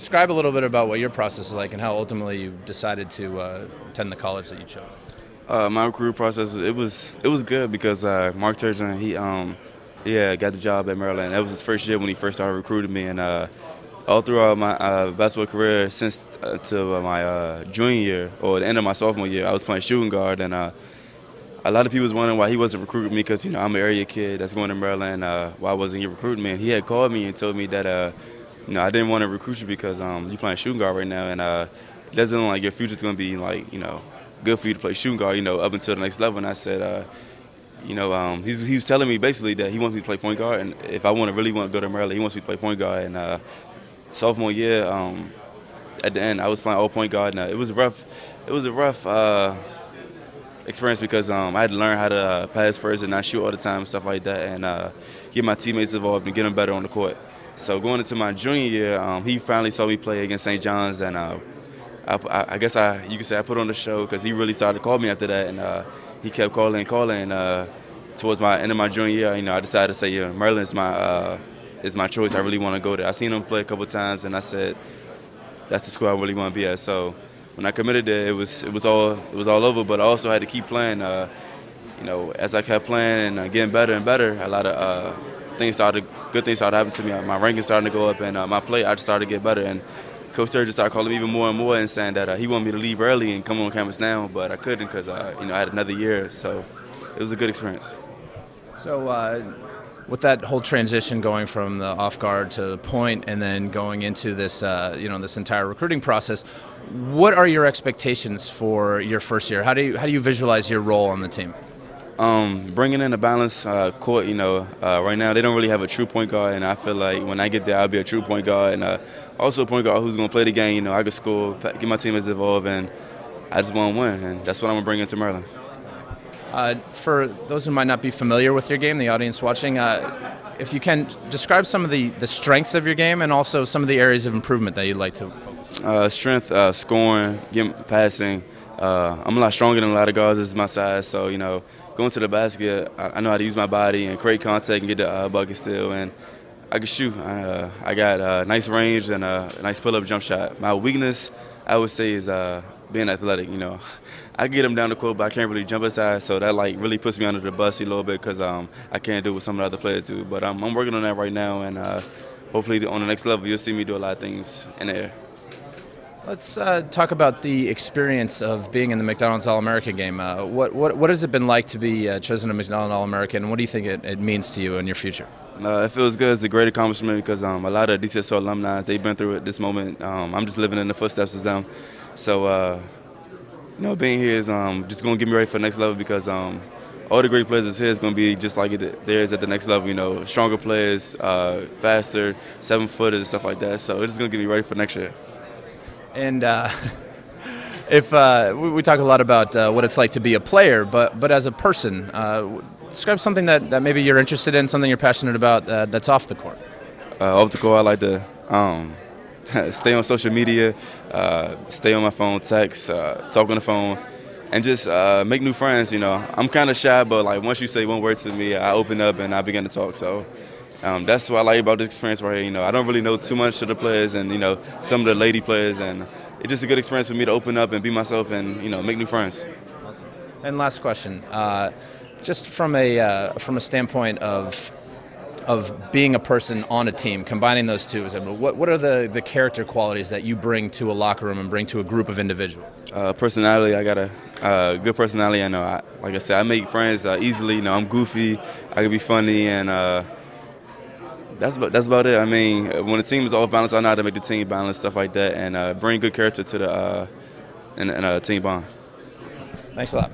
Describe a little bit about what your process is like and how ultimately you decided to attend the college that you chose. My recruit process, it was good because Mark Turgeon, he got the job at Maryland. That was his first year when he first started recruiting me, and all throughout my basketball career since to my junior year or the end of my sophomore year, I was playing shooting guard, and a lot of people was wondering why he wasn't recruiting me because I'm an area kid that's going to Maryland. Why wasn't he recruiting me? And he had called me and told me that I didn't want to recruit you because you're playing shooting guard right now, and it doesn't look like your future's gonna be like good for you to play shooting guard up until the next level. And I said he was telling me basically that he wants me to play point guard, and if I really want to go to Maryland, he wants me to play point guard. And sophomore year, at the end, I was playing all point guard, and it was rough. It was a rough experience because I had to learn how to pass first and not shoot all the time and stuff like that, and get my teammates involved and get them better on the court. So going into my junior year, he finally saw me play against St. John's, and I guess you could say I put on the show because he really started to call me after that, and he kept calling and calling. And towards my end of my junior year, I decided to say, yeah, Maryland is my choice. I really want to go there. I seen him play a couple times, and I said, that's the school I really want to be at. So when I committed there, it was all over. But I also had to keep playing. As I kept playing and getting better and better, a lot of good things started happening to me. My ranking started to go up, and my play I just started to get better. And Coach Turgeon started calling me even more and more and saying that he wanted me to leave early and come on campus now, but I couldn't because I had another year. So it was a good experience. So with that whole transition going from the off guard to the point and then going into this this entire recruiting process, what are your expectations for your first year? How do you visualize your role on the team? Bringing in a balanced court. Right now they don't really have a true point guard, and I feel like when I get there, I'll be a true point guard, and also a point guard who's going to play the game. I can score, get my teammates involved, and I just want to win, and that's what I'm going to bring into Maryland. For those who might not be familiar with your game, the audience watching, if you can describe some of the strengths of your game and also some of the areas of improvement that you'd like to focus. Strength, scoring, passing. I'm a lot stronger than a lot of guards. This is my size, so going to the basket, I know how to use my body and create contact and get the bucket still, and I can shoot. I got nice range and a nice pull-up jump shot. My weakness, I would say, is being athletic. I get them down the court, but I can't really jump aside, so that really puts me under the bus a little bit because I can't do what some of the other players do. But I'm working on that right now, and hopefully on the next level you'll see me do a lot of things in the air. Let's talk about the experience of being in the McDonald's All-American game. What has it been like to be chosen a McDonald's All-American, and what do you think it means to you in your future? It feels good. It's a great accomplishment because a lot of DCSO alumni, they've been through it this moment. I'm just living in the footsteps of them. So, being here is just going to get me ready for the next level because all the great players here is going to be just like there is at the next level. Stronger players, faster, 7-footers, stuff like that. So it's just going to get me ready for next year. And if we talk a lot about what it's like to be a player, but as a person, describe something that maybe you're interested in, something you're passionate about that's off the court. Off the court, I like to stay on social media, stay on my phone, text, talk on the phone, and just make new friends. I'm kind of shy, but once you say one word to me, I open up and I begin to talk. So that's what I like about this experience right here. I don't really know too much of the players and some of the lady players, and it's just a good experience for me to open up and be myself and make new friends. Awesome. And last question, just from a standpoint of being a person on a team, combining those two, what are the character qualities that you bring to a locker room and bring to a group of individuals? Personality, I got a good personality. Like I said, I make friends easily. I'm goofy, I can be funny, and that's about it. When the team is off balance, I know how to make the team balance, stuff like that, and bring good character to the team bond. Thanks a lot.